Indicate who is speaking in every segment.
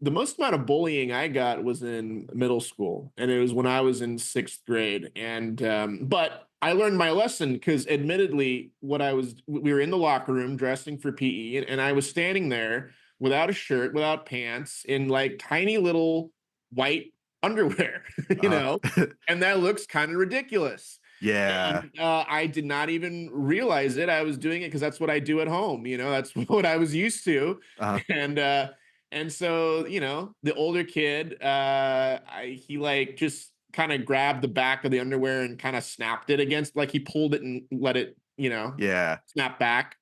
Speaker 1: the most amount of bullying I got was in middle school, and it was when I was in sixth grade. And but I learned my lesson because, admittedly, we were in the locker room dressing for PE, and I was standing there without a shirt, without pants, in like tiny little white underwear, you
Speaker 2: Uh,
Speaker 1: know, and that looks kind of ridiculous.
Speaker 2: yeah.
Speaker 1: And I did not even realize it. I was doing it because that's what I do at home. You know, that's what I was used to.
Speaker 2: Uh,
Speaker 1: And and so, the older kid, he like just kind of grabbed the back of the underwear and kind of snapped it against, like he pulled it and let it,
Speaker 2: yeah.
Speaker 1: snap back.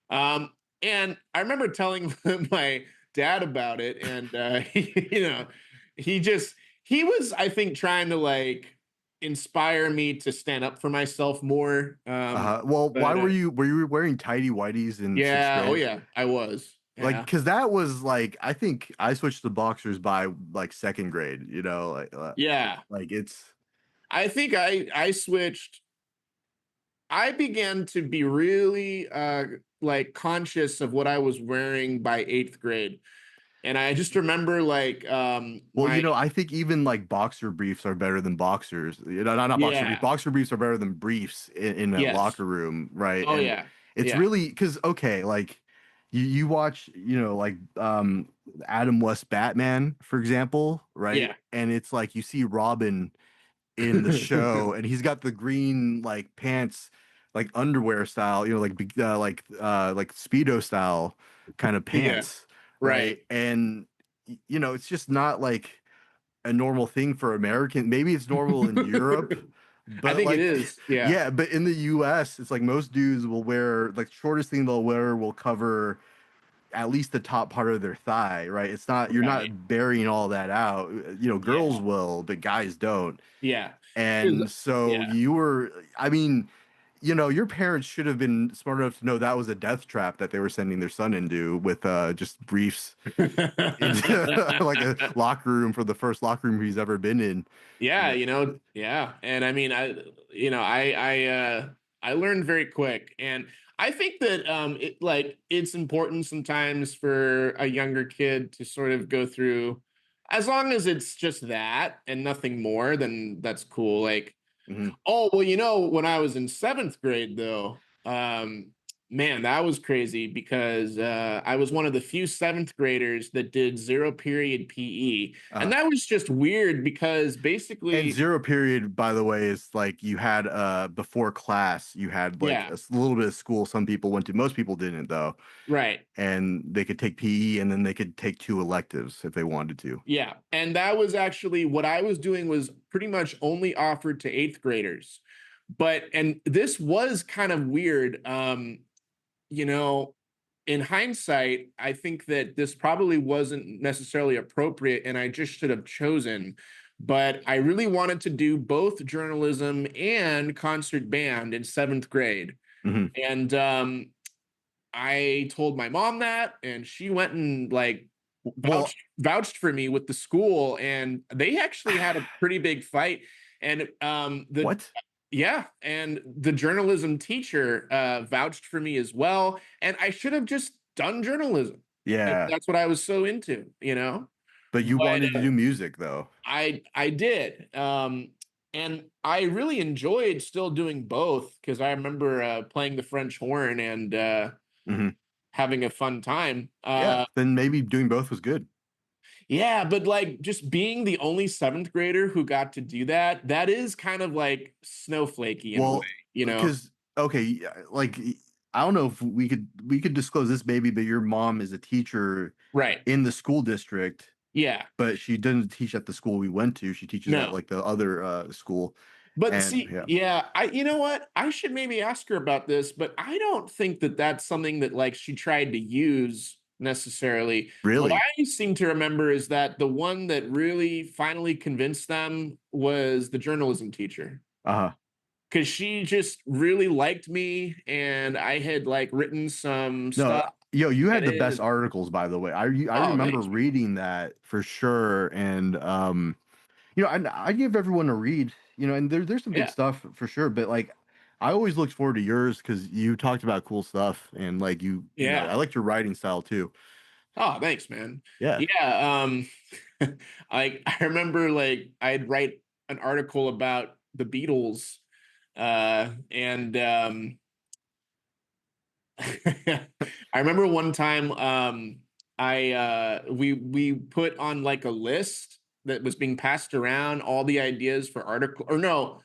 Speaker 1: Um, and I remember telling my dad about it, and he just he was, I think, trying to like inspire me to stand up for myself more.
Speaker 2: Well, why
Speaker 1: But
Speaker 2: were you wearing tidy whities in sixth
Speaker 1: yeah, oh
Speaker 2: grade?
Speaker 1: yeah, I was.
Speaker 2: Like,
Speaker 1: Yeah,
Speaker 2: because that was like, I think I switched to boxers by like second grade.
Speaker 1: yeah.
Speaker 2: It's
Speaker 1: I think I switched. I began to be really like conscious of what I was wearing by eighth grade. And I just remember like
Speaker 2: well,
Speaker 1: my
Speaker 2: I think even like boxer briefs are better than boxers. Not boxer briefs.
Speaker 1: yeah,
Speaker 2: Boxer briefs are better than briefs in a
Speaker 1: yes.
Speaker 2: locker room, right?
Speaker 1: Oh
Speaker 2: And
Speaker 1: yeah.
Speaker 2: it's
Speaker 1: Yeah.
Speaker 2: really because okay, like you watch, like Adam West Batman, for example, right?
Speaker 1: Yeah.
Speaker 2: And it's like you see Robin in the show, and he's got the green like pants, like underwear style, like speedo style kind of
Speaker 1: Yeah.
Speaker 2: pants,
Speaker 1: Right.
Speaker 2: right? And it's just not like a normal thing for American. Maybe it's normal in Europe,
Speaker 1: I
Speaker 2: but
Speaker 1: think it
Speaker 2: like,
Speaker 1: is. Yeah.
Speaker 2: yeah, but in the U.S., it's like most dudes will wear like shortest thing they'll wear will cover at least the top part of their thigh, right? It's not you're
Speaker 1: Right.
Speaker 2: not burying all that out. Girls
Speaker 1: Yeah.
Speaker 2: will, but guys don't.
Speaker 1: Yeah. 'Cause-
Speaker 2: And so
Speaker 1: yeah.
Speaker 2: you were, I mean, your parents should have been smart enough to know that was a death trap that they were sending their son into with just briefs into like a locker room for the first locker room he's ever been in.
Speaker 1: Yeah,
Speaker 2: Yeah.
Speaker 1: yeah. And I mean, I learned very quick. And I think that it's important sometimes for a younger kid to sort of go through, as long as it's just that and nothing more, then that's cool. Like,
Speaker 2: Mhm.
Speaker 1: oh, well, when I was in seventh grade, though, man, that was crazy because I was one of the few seventh graders that did zero period PE. And
Speaker 2: Uh,
Speaker 1: that was just weird because
Speaker 2: and
Speaker 1: basically,
Speaker 2: zero period, by the way, is like you had before class, you had like
Speaker 1: yeah,
Speaker 2: little bit of school some people went to. Most people didn't though.
Speaker 1: right.
Speaker 2: And they could take PE and then they could take two electives if they wanted to.
Speaker 1: Yeah. And that was actually what I was doing, was pretty much only offered to eighth graders. And this was kind of weird. You know, in hindsight, I think that this probably wasn't necessarily appropriate and I just should have chosen. But I really wanted to do both journalism and concert band in seventh grade.
Speaker 2: Mhm.
Speaker 1: And I told my mom that, and she went and like
Speaker 2: Well,
Speaker 1: vouched for me with the school, and they actually had a pretty big fight. And the
Speaker 2: what?
Speaker 1: yeah, and the journalism teacher vouched for me as well, and I should have just done journalism if
Speaker 2: Yeah,
Speaker 1: that's what I was so into.
Speaker 2: but you
Speaker 1: But
Speaker 2: wanted to do music though.
Speaker 1: I did, and I really enjoyed still doing both because I remember playing the French horn and
Speaker 2: Mhm.
Speaker 1: having a fun time.
Speaker 2: Yeah, then maybe doing both was good.
Speaker 1: Yeah, but like just being the only seventh grader who got to do that, that is kind of like snowflakey in a way,
Speaker 2: Well,
Speaker 1: you know?
Speaker 2: because okay, yeah, like I don't know if we could disclose this maybe, but your mom is a teacher
Speaker 1: Right.
Speaker 2: in the school district,
Speaker 1: Yeah.
Speaker 2: but she doesn't teach at the school we went to. She teaches at
Speaker 1: No.
Speaker 2: like the other school,
Speaker 1: But
Speaker 2: and
Speaker 1: see,
Speaker 2: yeah,
Speaker 1: yeah, you know what? I should maybe ask her about this, but I don't think that that's something that like she tried to use necessarily. What
Speaker 2: really,
Speaker 1: I seem to remember is that the one that really finally convinced them was the journalism teacher,
Speaker 2: uh
Speaker 1: because she just really liked me and I had like written some
Speaker 2: no,
Speaker 1: stuff.
Speaker 2: yo, you had
Speaker 1: And
Speaker 2: the
Speaker 1: it
Speaker 2: best
Speaker 1: is,
Speaker 2: articles by the way. I
Speaker 1: oh,
Speaker 2: remember
Speaker 1: thank you.
Speaker 2: reading that for sure, and I give everyone a read, and there's some good
Speaker 1: Yeah.
Speaker 2: stuff for sure, but like I always looked forward to yours because you talked about cool stuff and like I
Speaker 1: Yeah.
Speaker 2: liked your writing style too.
Speaker 1: Oh, thanks, man.
Speaker 2: Yeah.
Speaker 1: Yeah, I remember like I'd write an article about the Beatles, and I remember one time I we put on like a list that was being passed around all the ideas for article, or no,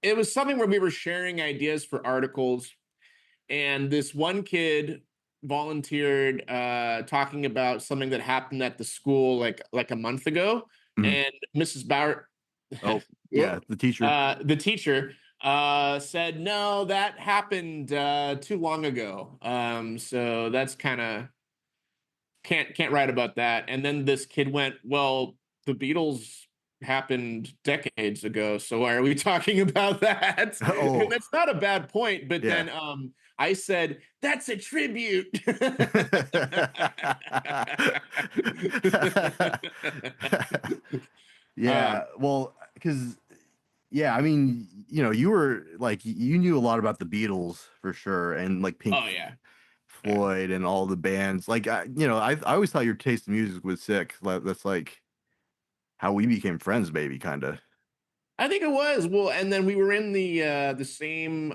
Speaker 1: it was something where we were sharing ideas for articles, and this one kid volunteered talking about something that happened at the school like a month ago,
Speaker 2: Mhm.
Speaker 1: and Mrs. Bauer,
Speaker 2: Oh, yeah, the teacher.
Speaker 1: the teacher, said no, that happened too long ago, so that's kind of can't write about that. And then this kid went, well, the Beatles happened decades ago, so why are we talking about that? And
Speaker 2: Oh,
Speaker 1: that's not a bad point, but
Speaker 2: yeah.
Speaker 1: then I said that's a tribute.
Speaker 2: Yeah,
Speaker 1: um,
Speaker 2: well, because yeah, I mean, you were like you knew a lot about the Beatles for sure, and like
Speaker 1: oh yeah, yeah.
Speaker 2: Floyd and all the bands. Like, I always thought your taste in music was sick. That's like how we became friends, maybe, kind of.
Speaker 1: I think it was. Well, and then we were in the same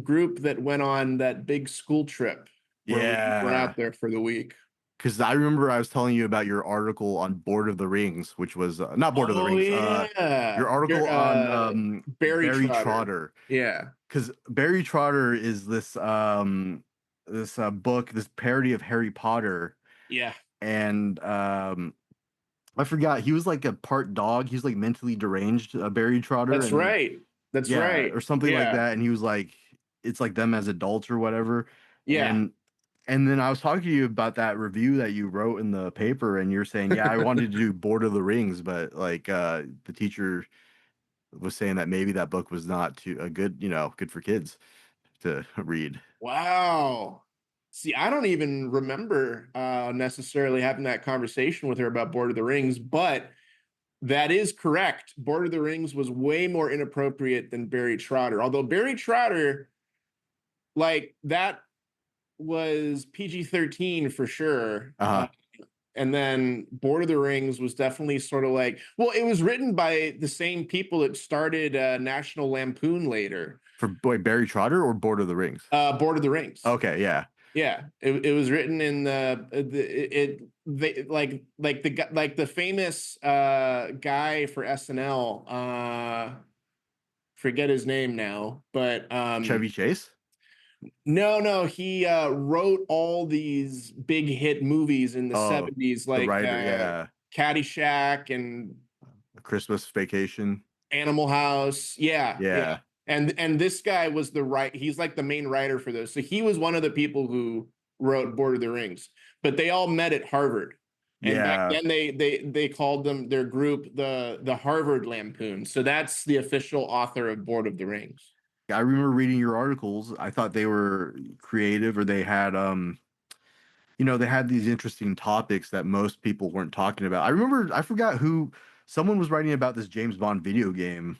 Speaker 1: group that went on that big school trip where we were
Speaker 2: Yeah,
Speaker 1: out there for the week.
Speaker 2: because I remember I was telling you about your article on Board of the Rings, which was not Board of the
Speaker 1: Oh
Speaker 2: Rings.
Speaker 1: yeah,
Speaker 2: Your article on
Speaker 1: Barry
Speaker 2: Barry
Speaker 1: Trotter.
Speaker 2: Trotter,
Speaker 1: Yeah,
Speaker 2: because Barry Trotter is this book, this parody of Harry Potter,
Speaker 1: yeah,
Speaker 2: and I forgot he was like a part dog. He was like mentally deranged, Barry Trotter,
Speaker 1: that's
Speaker 2: and
Speaker 1: right. That's
Speaker 2: yeah,
Speaker 1: right.
Speaker 2: or something like
Speaker 1: Yeah,
Speaker 2: that. And he was like, it's like them as adults or whatever.
Speaker 1: yeah.
Speaker 2: And then I was talking to you about that review that you wrote in the paper, and you're saying, yeah, I wanted to do Board of the Rings, but like the teacher was saying that maybe that book was not too a good, good for kids to read.
Speaker 1: Wow. See, I don't even remember necessarily having that conversation with her about Lord of the Rings, but that is correct. Lord of the Rings was way more inappropriate than Barry Trotter. Although Barry Trotter, like that was PG-13 for sure.
Speaker 2: Uh-huh.
Speaker 1: And then Lord of the Rings was definitely sort of like, well, it was written by the same people that started National Lampoon later.
Speaker 2: For boy, Barry Trotter or Board of the Rings?
Speaker 1: Lord of the Rings.
Speaker 2: Okay, yeah.
Speaker 1: Yeah, it was written in they like the famous guy for SNL, forget his name now, but
Speaker 2: Chevy Chase?
Speaker 1: no, he wrote all these big hit movies in the
Speaker 2: Oh,
Speaker 1: 70s,
Speaker 2: the
Speaker 1: like
Speaker 2: writer, yeah.
Speaker 1: Caddyshack and
Speaker 2: Christmas Vacation.
Speaker 1: Animal House. Yeah, yeah.
Speaker 2: Yeah.
Speaker 1: And this guy was he's like the main writer for those. So he was one of the people who wrote Lord of the Rings. But they all met at Harvard. And back
Speaker 2: Yeah.
Speaker 1: then they called them their group the Harvard Lampoon. So that's the official author of Lord of the Rings.
Speaker 2: I remember reading your articles. I thought they were creative, or they had they had these interesting topics that most people weren't talking about. I remember I forgot who someone was writing about this James Bond video game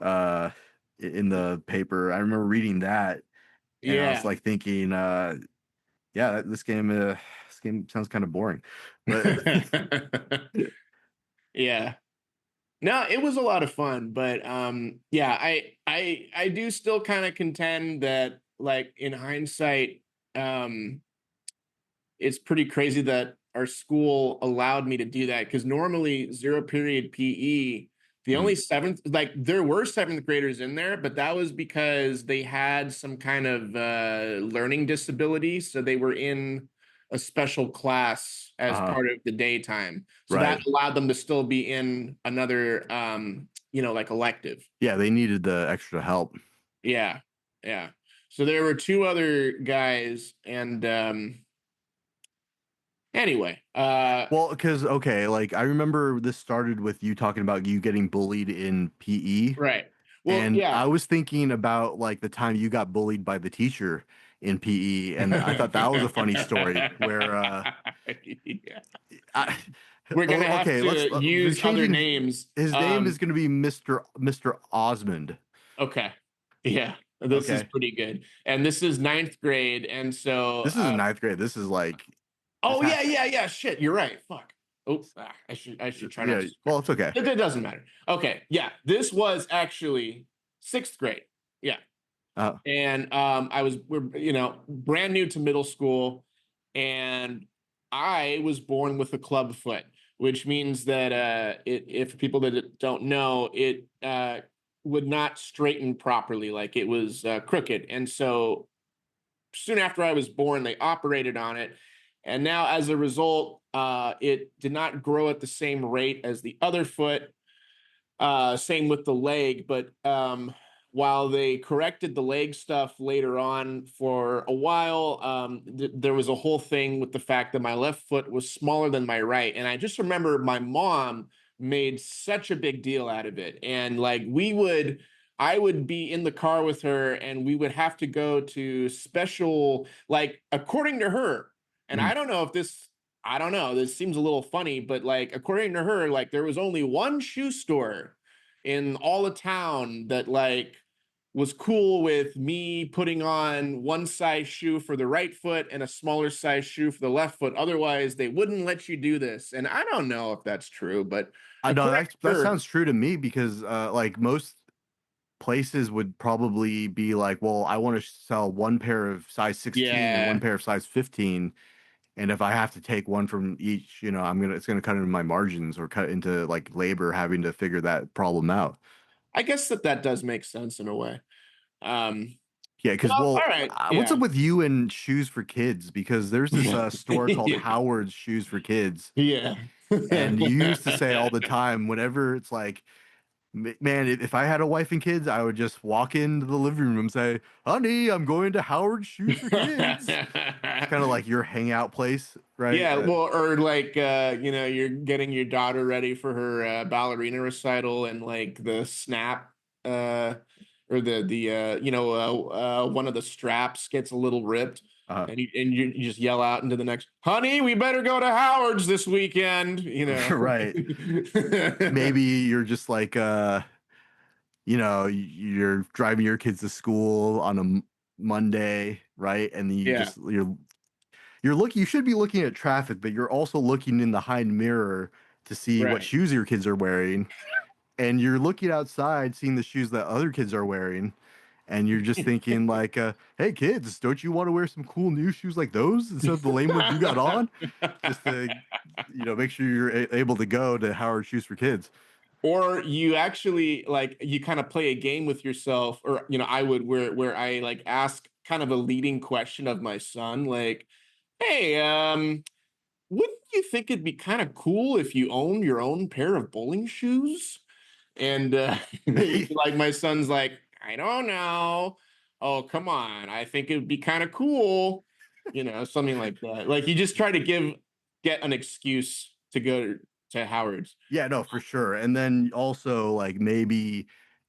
Speaker 2: uh in the paper. I remember reading that, and I was
Speaker 1: Yeah.
Speaker 2: like thinking yeah, this game sounds kind of boring. But
Speaker 1: Yeah. No, it was a lot of fun, but yeah, I do still kind of contend that like in hindsight, um it's pretty crazy that our school allowed me to do that, because normally zero period PE, the only
Speaker 2: Mhm.
Speaker 1: seventh, like there were seventh graders in there, but that was because they had some kind of learning disability. So they were in a special class as
Speaker 2: uh
Speaker 1: part of the daytime. So that
Speaker 2: right.
Speaker 1: allowed them to still be in another, like elective.
Speaker 2: Yeah, they needed the extra help.
Speaker 1: Yeah. Yeah. So there were two other guys, and anyway,
Speaker 2: Well, because okay, like I remember this started with you talking about you getting bullied in PE,
Speaker 1: right. Well,
Speaker 2: and
Speaker 1: yeah.
Speaker 2: I was thinking about like the time you got bullied by the teacher in PE, and I thought that was a funny story where
Speaker 1: Yeah.
Speaker 2: I,
Speaker 1: We're gonna have
Speaker 2: okay,
Speaker 1: to
Speaker 2: we're
Speaker 1: use other
Speaker 2: changing
Speaker 1: names.
Speaker 2: his name is going to be Mr. Osmond.
Speaker 1: Okay. Yeah, this is
Speaker 2: Okay,
Speaker 1: pretty good. And this is ninth grade. And so
Speaker 2: this is in ninth grade. This is like Just
Speaker 1: Oh
Speaker 2: ha
Speaker 1: yeah. Shit, you're right. Fuck. Oops. I should try not
Speaker 2: Yeah,
Speaker 1: to swear.
Speaker 2: well, it's okay.
Speaker 1: It doesn't matter. Okay. Yeah. This was actually sixth grade. Yeah.
Speaker 2: Uh,
Speaker 1: And we're brand new to middle school, and I was born with a club foot, which means that if people that don't know, it would not straighten properly, like it was crooked. And so soon after I was born, they operated on it. And now, as a result, it did not grow at the same rate as the other foot. Same with the leg, but while they corrected the leg stuff later on for a while, there was a whole thing with the fact that my left foot was smaller than my right. And I just remember my mom made such a big deal out of it. And like I would be in the car with her and we would have to go to special, like, according to her, and
Speaker 2: mm.
Speaker 1: I don't know, this seems a little funny, but like, according to her, like, there was only one shoe store in all the town that like was cool with me putting on one size shoe for the right foot and a smaller size shoe for the left foot. Otherwise, they wouldn't let you do this. And I don't know if that's true, but
Speaker 2: I know
Speaker 1: according to
Speaker 2: that
Speaker 1: her,
Speaker 2: sounds true to me because like most places would probably be like, well, I want to sell one pair of size 16 and one
Speaker 1: yeah,
Speaker 2: pair of size 15. And if I have to take one from each, it's gonna cut into my margins or cut into like labor having to figure that problem out.
Speaker 1: I guess that does make sense in a way. Um,
Speaker 2: Yeah, because
Speaker 1: well, all
Speaker 2: well,
Speaker 1: right,
Speaker 2: what's
Speaker 1: yeah.
Speaker 2: up with you and shoes for kids? Because there's this store called
Speaker 1: Yeah.
Speaker 2: Howard's Shoes for Kids,
Speaker 1: Yeah.
Speaker 2: and you used to say all the time whenever it's like, Man, if I had a wife and kids, I would just walk into the living room and say, "Honey, I'm going to Howard's Shoes for Kids." It's kind of like your hangout place, right?
Speaker 1: Yeah, well, or like you're getting your daughter ready for her ballerina recital, and like the snap uh or the one of the straps gets a little ripped,
Speaker 2: Uh,
Speaker 1: and you just yell out into the next, "Honey, we better go to Howard's this weekend," you know.
Speaker 2: right. Maybe you're just like, you're driving your kids to school on a Monday, right? And
Speaker 1: Yeah,
Speaker 2: you're looking. You should be looking at traffic, but you're also looking in the hind mirror to see what
Speaker 1: right.
Speaker 2: shoes your kids are wearing, and you're looking outside, seeing the shoes that other kids are wearing, and you're just thinking like, "Hey kids, don't you want to wear some cool new shoes like those instead of the lame ones you got on?" Just to, make sure you're able to go to Howard Shoes for Kids.
Speaker 1: Or you actually, like, you kind of play a game with yourself, or I would, where I like ask kind of a leading question of my son, like, "Hey, wouldn't you think it'd be kind of cool if you owned your own pair of bowling shoes?" And like, my son's like, "I don't know. Oh, come on. I think it would be kind of cool." Something like that. Like, you just try to get an excuse to go to Howard's.
Speaker 2: Yeah, no, for sure. And then also like maybe,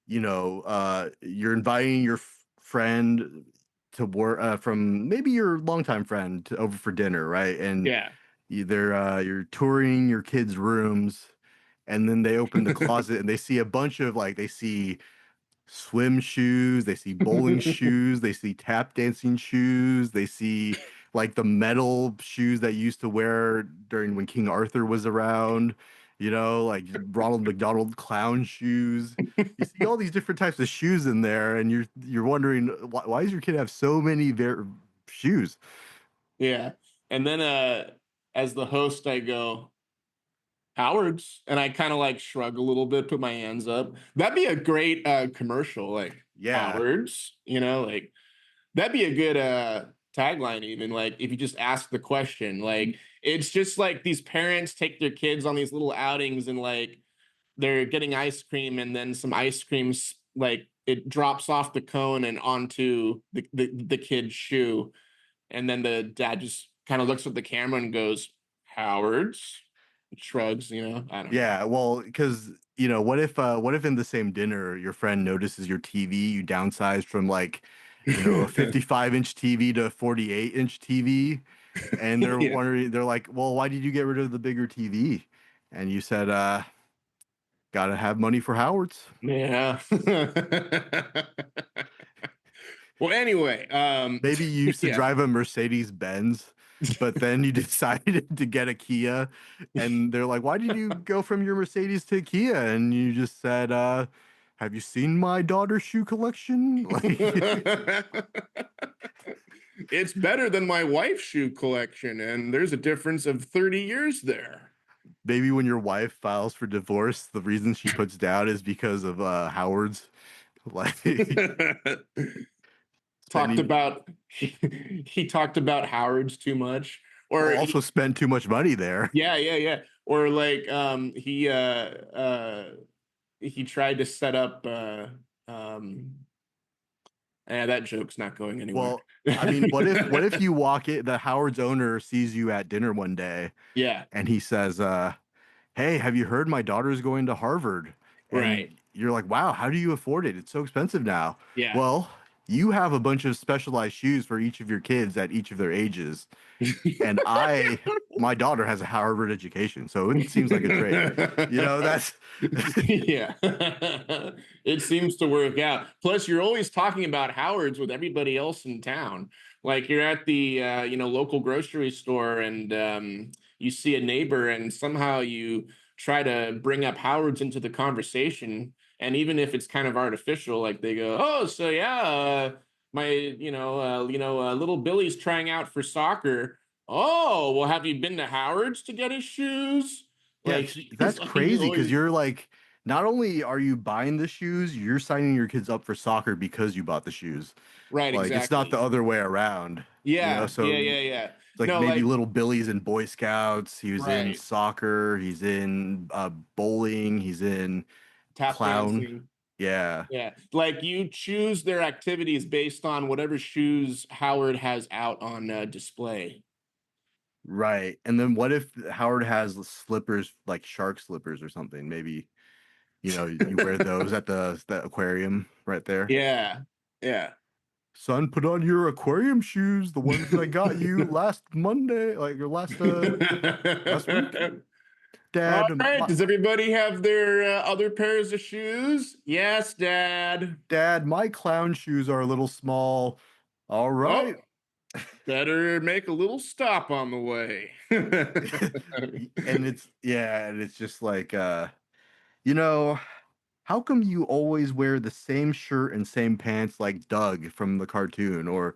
Speaker 2: you're inviting your friend to work from maybe your longtime friend over for dinner, right? And
Speaker 1: Yeah.
Speaker 2: you're touring your kids' rooms, and then they open the closet and they see a bunch of like they see swim shoes, they see bowling shoes, they see tap dancing shoes, they see like the metal shoes that you used to wear during when King Arthur was around, like Ronald McDonald clown shoes. You see all these different types of shoes in there, and you're wondering why does your kid have so many shoes?
Speaker 1: Yeah. And then as the host, I go, "Howard's," and I kind of like shrug a little bit, put my hands up. That'd be a great commercial, like,
Speaker 2: Yeah.
Speaker 1: "Howard's," like, that'd be a good tagline, even, like, if you just ask the question. Like, it's just like these parents take their kids on these little outings, and like they're getting ice cream, and then some ice creams, like, it drops off the cone and onto the kid's shoe, and then the dad just kind of looks at the camera and goes, "Howard's," shrugs, I don't know.
Speaker 2: Yeah, well, because what if in the same dinner your friend notices your TV, you downsized from like, a 55-inch TV to a 48-inch TV, and they're
Speaker 1: Yeah.
Speaker 2: wondering, they're like, well, why did you get rid of the bigger TV? And you said, gotta have money for Howard's.
Speaker 1: Yeah. Well, anyway,
Speaker 2: Maybe you used to
Speaker 1: yeah.
Speaker 2: drive a Mercedes Benz. but then you decided to get a Kia, and they're like, "Why did you go from your Mercedes to Kia?" And you just said, "Have you seen my daughter's shoe collection?" Like,
Speaker 1: It's better than my wife's shoe collection, and there's a difference of 30 years there.
Speaker 2: maybe when your wife files for divorce, the reason she puts down is because of Howard's, like
Speaker 1: Talked
Speaker 2: spending.
Speaker 1: about he talked about Howard's too much,
Speaker 2: Well,
Speaker 1: or
Speaker 2: also spent too much money there.
Speaker 1: yeah, or like he tried to set up that joke's not going anywhere.
Speaker 2: Well, I mean, what if you walk it, the Howard's owner sees you at dinner one day
Speaker 1: Yeah,
Speaker 2: and he says, "Hey, have you heard my daughter's going to Harvard?" And
Speaker 1: right.
Speaker 2: you're like, "Wow, how do you afford it? It's so expensive now."
Speaker 1: Yeah.
Speaker 2: Well, you have a bunch of specialized shoes for each of your kids at each of their ages. And my daughter has a Harvard education, so it seems like a trade. That's
Speaker 1: Yeah. It seems to work out. Plus, you're always talking about Howard's with everybody else in town. Like you're at the local grocery store and you see a neighbor and somehow you try to bring up Howard's into the conversation. And even if it's kind of artificial, like they go, "Oh, so yeah, my little Billy's trying out for soccer. Oh, well, have you been to Howard's to get his shoes?"
Speaker 2: yeah,
Speaker 1: Like it's
Speaker 2: that's
Speaker 1: like you
Speaker 2: crazy because
Speaker 1: always
Speaker 2: you're like, not only are you buying the shoes, you're signing your kids up for soccer because you bought the shoes.
Speaker 1: right,
Speaker 2: Like it's not the
Speaker 1: exactly.
Speaker 2: other way around,
Speaker 1: Yeah,
Speaker 2: So
Speaker 1: yeah.
Speaker 2: it's like
Speaker 1: No,
Speaker 2: maybe
Speaker 1: like
Speaker 2: little Billy's in Boy Scouts. He was in
Speaker 1: right.
Speaker 2: soccer. He's in bowling. He's in
Speaker 1: Tap
Speaker 2: clown.
Speaker 1: dancing.
Speaker 2: Yeah,
Speaker 1: Yeah. Like you choose their activities based on whatever shoes Howard has out on display.
Speaker 2: right. And then what if Howard has slippers like shark slippers or something? Maybe you wear those at the aquarium right there.
Speaker 1: Yeah. Yeah.
Speaker 2: Son, put on your aquarium shoes, the ones that I got you last Monday, like your last week.
Speaker 1: All
Speaker 2: Dad,
Speaker 1: right. Does everybody have their other pairs of shoes? Yes, Dad.
Speaker 2: my clown shoes are a little small. All
Speaker 1: Oh,
Speaker 2: right.
Speaker 1: better make a little stop on the way.
Speaker 2: And it's just like you know, how come you always wear the same shirt and same pants like Doug from the cartoon or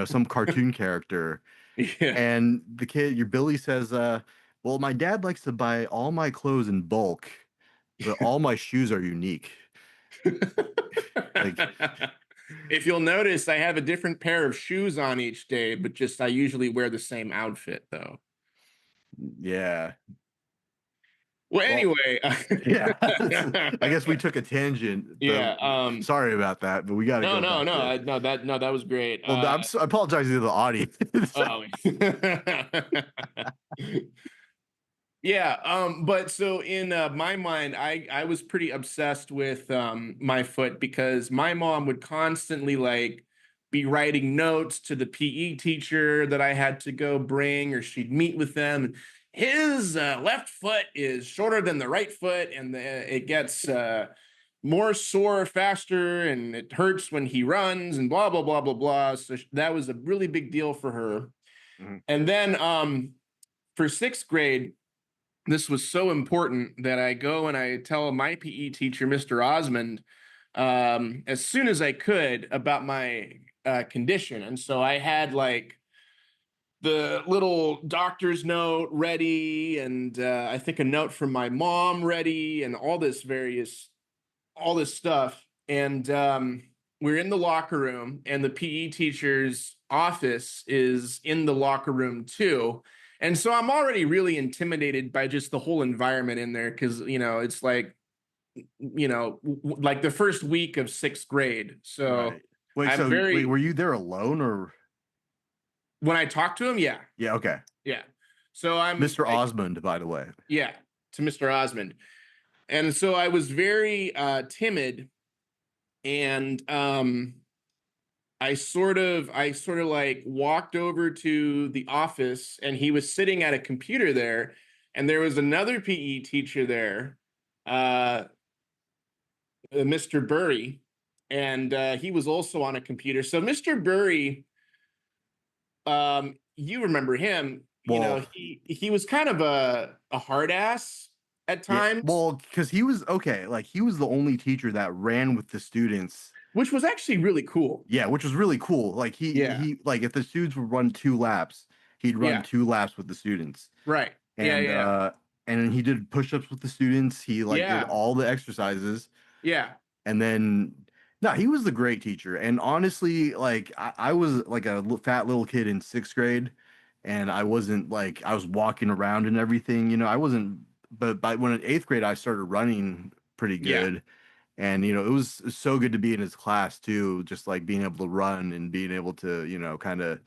Speaker 2: some cartoon character?
Speaker 1: Yeah.
Speaker 2: And your Billy says, well, my dad likes to buy all my clothes in bulk, but all my shoes are unique. Like,
Speaker 1: If you'll notice, I have a different pair of shoes on each day, but just I usually wear the same outfit though.
Speaker 2: yeah.
Speaker 1: Well,
Speaker 2: Well,
Speaker 1: anyway,
Speaker 2: yeah. I guess we took a tangent, but
Speaker 1: yeah.
Speaker 2: sorry about that, but we got to
Speaker 1: No,
Speaker 2: go
Speaker 1: no,
Speaker 2: back
Speaker 1: no,
Speaker 2: to.
Speaker 1: no, that was great.
Speaker 2: Well, I apologize to the audience.
Speaker 1: Oh. Yeah, but so in my mind, I was pretty obsessed with my foot because my mom would constantly like be writing notes to the PE teacher that I had to go bring, or she'd meet with them. His left foot is shorter than the right foot, and it gets more sore faster, and it hurts when he runs, and blah blah blah blah blah. So that was a really big deal for her.
Speaker 2: Mhm.
Speaker 1: And then for sixth grade, this was so important that I go and I tell my PE teacher, Mr. Osmond, as soon as I could about my condition. And so I had like the little doctor's note ready, and I think a note from my mom ready, and all this stuff. And we're in the locker room, and the PE teacher's office is in the locker room too. And so I'm already really intimidated by just the whole environment in there because, it's like, like the first week of sixth grade. So
Speaker 2: Right. Wait,
Speaker 1: I'm
Speaker 2: so wait, were
Speaker 1: very,
Speaker 2: you there alone or?
Speaker 1: when I talk to him, yeah,
Speaker 2: Yeah, okay.
Speaker 1: yeah. So
Speaker 2: Mr. Osmond, by the way.
Speaker 1: yeah, to Mr. Osmond. And so I was very timid, and I sort of like walked over to the office, and he was sitting at a computer there, and there was another PE teacher there, uh, Mr. Burry, and he was also on a computer. So Mr. Burry, you remember him,
Speaker 2: Well,
Speaker 1: he was kind of a hard ass at
Speaker 2: yeah,
Speaker 1: times,
Speaker 2: well, because he was okay, like he was the only teacher that ran with the students.
Speaker 1: which was actually really cool.
Speaker 2: Yeah, which was really cool. Like
Speaker 1: Yeah.
Speaker 2: he like if the students would run 2 laps, he'd run
Speaker 1: Yeah.
Speaker 2: 2 laps with the students.
Speaker 1: Right. Yeah.
Speaker 2: And
Speaker 1: Yeah.
Speaker 2: and he did push-ups with the students. He like did
Speaker 1: Yeah.
Speaker 2: all the exercises.
Speaker 1: Yeah.
Speaker 2: And then no, he was the great teacher. And honestly, like I was like a fat little kid in 6th grade, and I wasn't like I was walking around and everything. I wasn't. But by when in 8th grade, I started running pretty
Speaker 1: Yeah.
Speaker 2: good, and it was so good to be in his class too. Just like being able to run and being able to kind of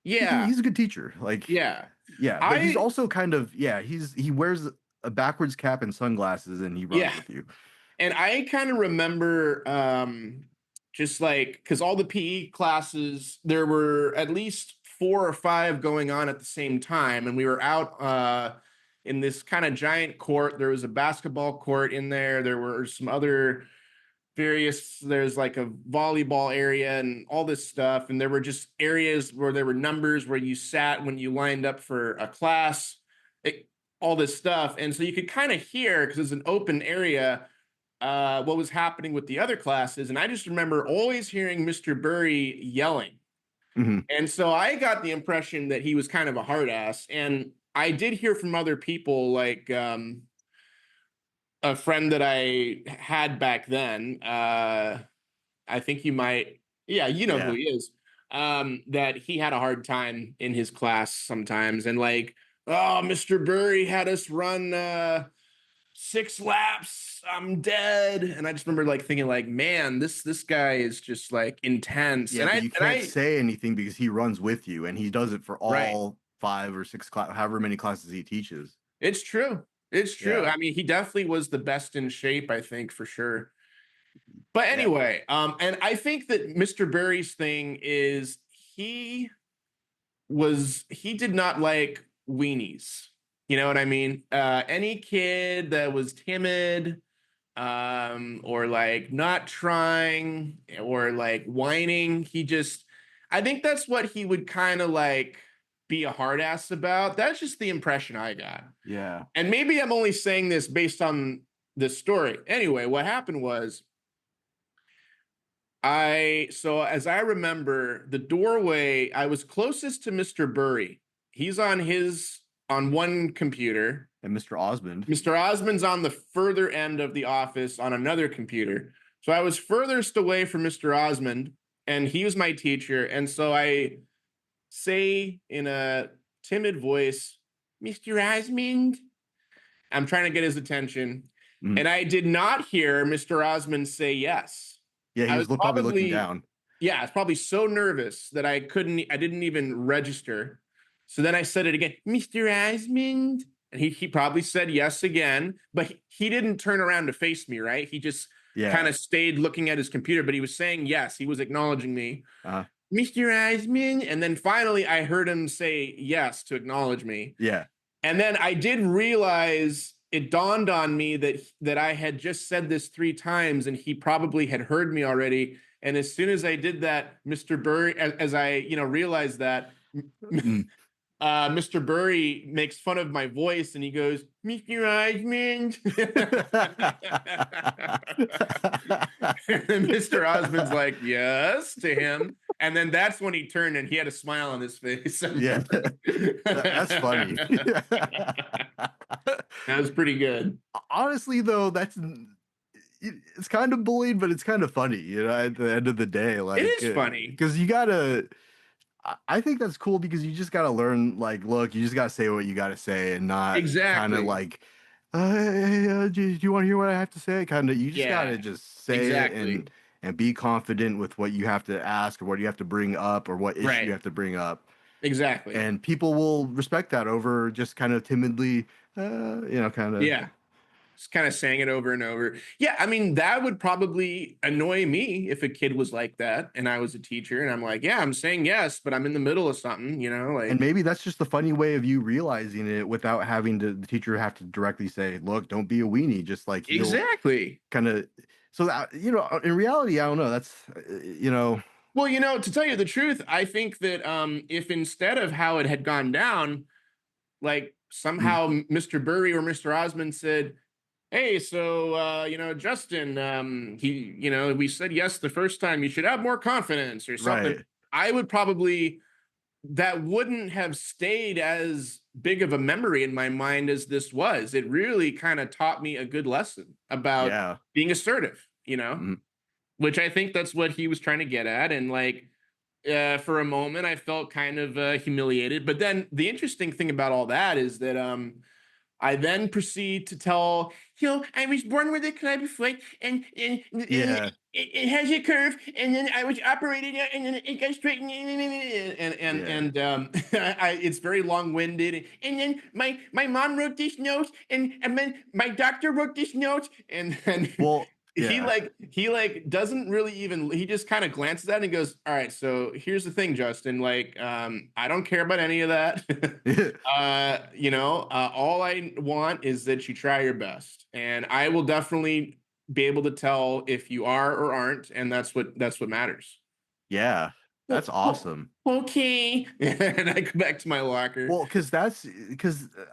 Speaker 1: Yeah.
Speaker 2: he's a good teacher. Like
Speaker 1: Yeah.
Speaker 2: yeah, but he's
Speaker 1: I
Speaker 2: also kind of yeah he wears a backwards cap and sunglasses and he runs
Speaker 1: yeah.
Speaker 2: with you.
Speaker 1: And I kind of remember just like because all the PE classes, there were at least 4 or 5 going on at the same time, and we were out in this kind of giant court. There was a basketball court in there. There were some other there's like a volleyball area and all this stuff, and there were just areas where there were numbers where you sat when you lined up for a class, it, all this stuff. And so you could kind of hear, because it's an open area, what was happening with the other classes. And I just remember always hearing Mr. Burry yelling.
Speaker 2: Hmm.
Speaker 1: And so I got the impression that he was kind of a hard ass. And I did hear from other people, like a friend that I had back then. I think you might, yeah, you know who
Speaker 2: Yeah.
Speaker 1: he is. That he had a hard time in his class sometimes. And like, oh, Mr. Burry had us run 6 laps, I'm dead. And I just remember like thinking like, man, this guy is just like intense.
Speaker 2: Yeah,
Speaker 1: And
Speaker 2: but
Speaker 1: I
Speaker 2: you
Speaker 1: and
Speaker 2: can't
Speaker 1: I
Speaker 2: say anything because he runs with you and he does it for
Speaker 1: right.
Speaker 2: all 5 or 6 however many classes he teaches.
Speaker 1: It's true. It's true.
Speaker 2: Yeah.
Speaker 1: I mean, he definitely was the best in shape, I think, for sure. But
Speaker 2: Yeah.
Speaker 1: anyway, and I think that Mr. Burry's thing is he he did not like weenies. You know what I mean? Any kid that was timid, or like not trying or like whining, I think that's what he would kind of like be a hard ass about. That's just the impression I got.
Speaker 2: Yeah.
Speaker 1: And maybe I'm only saying this based on this story. Anyway, what happened was so as I remember, the doorway, I was closest to Mr. Burry. He's on one computer.
Speaker 2: And Mr. Osmond.
Speaker 1: Mr. Osmond's on the further end of the office on another computer. So I was furthest away from Mr. Osmond, and he was my teacher. And so I say in a timid voice, Mr. Osmond. I'm trying to get his attention.
Speaker 2: Mhm.
Speaker 1: And I did not hear Mr. Osmond say yes.
Speaker 2: Yeah, he
Speaker 1: I
Speaker 2: was
Speaker 1: was
Speaker 2: probably looking
Speaker 1: probably,
Speaker 2: down.
Speaker 1: yeah, I was probably so nervous that I didn't even register. So then I said it again, Mr. Osmond. And he probably said yes again, but he didn't turn around to face me, right? He just kind
Speaker 2: Yeah.
Speaker 1: of stayed looking at his computer, but he was saying yes. He was acknowledging me,
Speaker 2: Uh,
Speaker 1: Mr. Osmond. And then finally I heard him say yes to acknowledge me.
Speaker 2: yeah.
Speaker 1: And then I did realize, it dawned on me that I had just said this 3 times and he probably had heard me already. And as soon as I did that, Mr. Burry, as I, realized that,
Speaker 2: Mm.
Speaker 1: Mr. Burry makes fun of my voice and he goes, Mr. Osmond. And Mr. Osmond's like, yes, to him. And then that's when he turned and he had a smile on his face.
Speaker 2: Yeah. That's funny.
Speaker 1: That was pretty good.
Speaker 2: Honestly, though, it's kind of bullied, but it's kind of funny, at the end of the day.
Speaker 1: It
Speaker 2: Like,
Speaker 1: is funny.
Speaker 2: because you gotta, I think that's cool because you just gotta learn, like, look, you just gotta say what you gotta say and not kind of
Speaker 1: Exactly.
Speaker 2: like, hey, do you want to hear what I have to say? Kind of, you just gotta
Speaker 1: Yeah,
Speaker 2: just say it
Speaker 1: exactly.
Speaker 2: and be confident with what you have to ask or what you have to bring up or what issue you
Speaker 1: Right.
Speaker 2: have to bring up.
Speaker 1: Exactly.
Speaker 2: And people will respect that over just kind of timidly, kind of.
Speaker 1: Yeah. Just kind of saying it over and over. Yeah, I mean, that would probably annoy me if a kid was like that and I was a teacher and I'm like, yeah, I'm saying yes, but I'm in the middle of something,
Speaker 2: And
Speaker 1: like
Speaker 2: maybe that's just the funny way of you realizing it without having the teacher have to directly say, look, don't be a weenie. Just like he'll
Speaker 1: exactly.
Speaker 2: kind of, so that, in reality, I don't know. That's,
Speaker 1: Well, to tell you the truth, I think that if instead of how it had gone down, like
Speaker 2: Mm,
Speaker 1: somehow Mr. Burry or Mr. Osmond said, "Hey, so Justin, we said yes the first time. You should have more confidence or something."
Speaker 2: right.
Speaker 1: I would probably that wouldn't have stayed as big of a memory in my mind as this was. It really kind of taught me a good lesson about
Speaker 2: Yeah.
Speaker 1: being assertive,
Speaker 2: Mhm.
Speaker 1: which I think that's what he was trying to get at. And like, for a moment, I felt kind of humiliated. But then the interesting thing about all that is that I then proceed to tell, I was born with a club foot, and
Speaker 2: Yeah.
Speaker 1: it has a curve, and then I was operated, and then it got straightened,
Speaker 2: Yeah.
Speaker 1: it's very long winded. And then my mom wrote this note, and then my doctor wrote this note, and then
Speaker 2: Well,
Speaker 1: he
Speaker 2: yeah.
Speaker 1: like he like doesn't really even he just kind of glances at it and goes, all right, so here's the thing, Justin, like I don't care about any of that. All I want is that you try your best, and I will definitely be able to tell if you are or aren't, and that's what matters.
Speaker 2: Yeah. That's awesome.
Speaker 1: Okay. And I go back to my locker.
Speaker 2: Well, because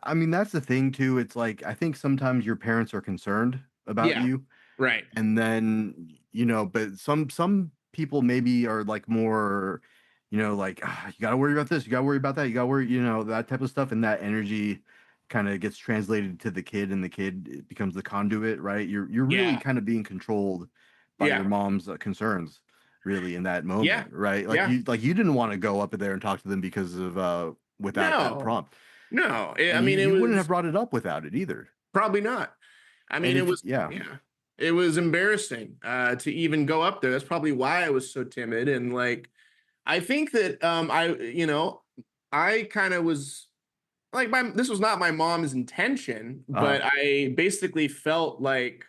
Speaker 2: I mean, that's the thing too. It's like I think sometimes your parents are concerned about
Speaker 1: Yeah.
Speaker 2: you,
Speaker 1: Right.
Speaker 2: and then but some people maybe are like more, like you got to worry about this, you got to worry about that, you got to worry, that type of stuff, and that energy kind of gets translated to the kid, and the kid becomes the conduit, right? You're really
Speaker 1: Yeah.
Speaker 2: kind of being controlled by your
Speaker 1: Yeah.
Speaker 2: mom's concerns, really, in that
Speaker 1: Yeah.
Speaker 2: moment, right? Like
Speaker 1: Yeah.
Speaker 2: you didn't want to go up there and talk to them because of without that
Speaker 1: No.
Speaker 2: prompt,
Speaker 1: No. I
Speaker 2: and you
Speaker 1: mean, it
Speaker 2: you wouldn't have
Speaker 1: was
Speaker 2: brought it up without it either.
Speaker 1: probably not. I
Speaker 2: And
Speaker 1: mean, it
Speaker 2: if
Speaker 1: was
Speaker 2: yeah,
Speaker 1: yeah. It was embarrassing to even go up there. That's probably why I was so timid. And like I think that I kind of was like this was not my mom's intention,
Speaker 2: uh
Speaker 1: but I basically felt like,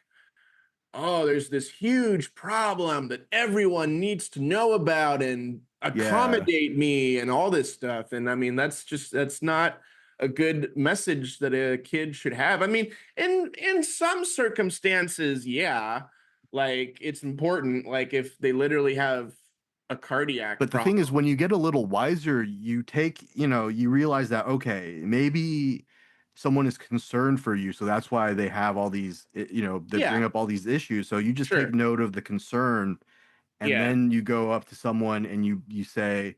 Speaker 1: oh, there's this huge problem that everyone needs to know about and
Speaker 2: yeah.
Speaker 1: accommodate me and all this stuff. And I mean, that's not a good message that a kid should have. I mean, in some circumstances, yeah, like it's important. Like if they literally have a cardiac
Speaker 2: But the thing is,
Speaker 1: problem.
Speaker 2: when you get a little wiser, you realize that, okay, maybe someone is concerned for you. So that's why they have all these, they
Speaker 1: Yeah,
Speaker 2: bring up all these issues. So you just take
Speaker 1: sure.
Speaker 2: note of the concern, and
Speaker 1: Yeah,
Speaker 2: then you go up to someone and you say,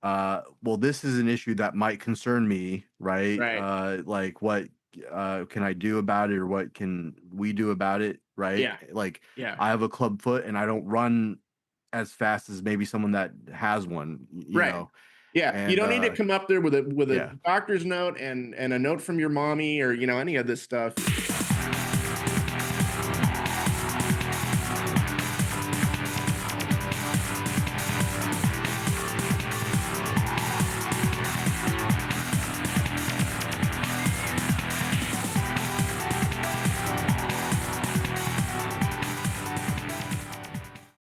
Speaker 2: well, this is an issue that might concern me, right?
Speaker 1: right.
Speaker 2: Like what can I do about it, or what can we do about it, right?
Speaker 1: Yeah,
Speaker 2: Like
Speaker 1: yeah.
Speaker 2: I have a club foot and I don't run as fast as maybe someone that has one,
Speaker 1: Right. Yeah, you
Speaker 2: and
Speaker 1: don't need to come up there with a
Speaker 2: yeah.
Speaker 1: doctor's note and a note from your mommy or any of this stuff.